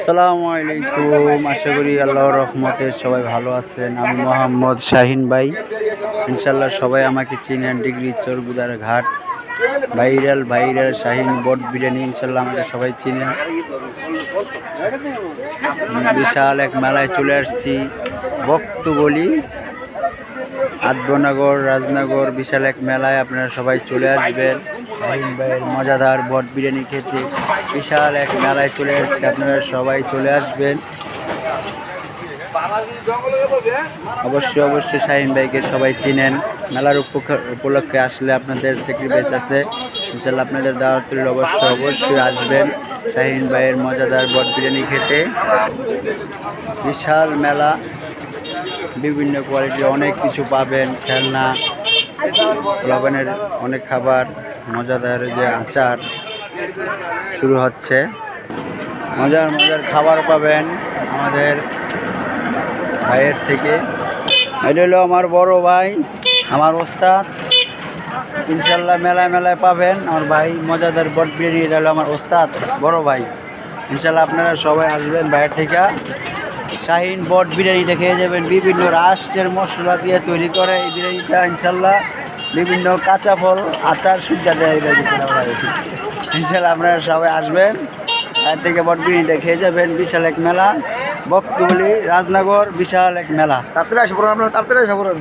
আসসালামু আলাইকুম। আশা করি আল্লাহর রহমতে সবাই ভালো আছেন। আমি মোহাম্মদ শাহিন ভাই। ইনশাল্লাহ সবাই আমাকে চিনেন। ডিগ্রি চরগুদার ঘাট ভাইরাল শাহিন বট বিরিয়ানি। ইনশাল্লাহ আমাকে সবাই চিনেন। বিশাল এক মেলায় চলে আসছি বক্তবলি আদবনগর রাজনগর। বিশাল এক মেলায় আপনারা সবাই চলে আসবেন শাহিন ভাইয়ের মজাদার বট বিরিয়ানি খেতে। বিশাল এক মেলায় চলে আসছে, আপনারা সবাই চলে আসবেন। অবশ্যই শাহিন ভাইকে সবাই চিনেন। মেলার উপলক্ষে আসলে আপনাদের স্যাক্রিফাইস আছে, ইনশাল্লাহ আপনাদের দাওয়াত রইল। অবশ্যই আসবেন শাহিন ভাইয়ের মজাদার বট বিরিয়ানি খেতে। বিশাল মেলা, বিভিন্ন কোয়ালিটির অনেক কিছু পাবেন, খেলনা, লবণের অনেক খাবার, মজাদার যে আচার শুরু হচ্ছে। মজার খাবার পাবেন আমাদের ভাইয়ের থেকে। এটা হলো আমার বড় ভাই, আমার ওস্তাদ। ইনশাল্লাহ মেলায় পাবেন আমার ভাই মজাদার বট বিরিয়ানি। এটা হলো আমার ওস্তাদ বড় ভাই। ইনশাল্লাহ আপনারা সবাই আসবেন বাইরের থেকে। শাহিন বট বিরিয়ানিটা খেয়ে যাবেন। বিভিন্ন রাষ্ট্রের মশলা দিয়ে তৈরি করে এই বিরিয়ানিটা। ইনশাল্লাহ বিভিন্ন কাঁচা ফল আচার সুবিধা দেয়। ইনশাল্লাহ আপনারা সবাই আসবেন বাইরে থেকে বট বিরিয়ানিটা খেয়ে যাবেন। বিশাল এক মেলা, বক্তবলি রাজনগর, বিশাল এক মেলা। তাড়াতাড়ি আসা পড়েন, আপনারা তাড়াতাড়ি আসা পড়েন।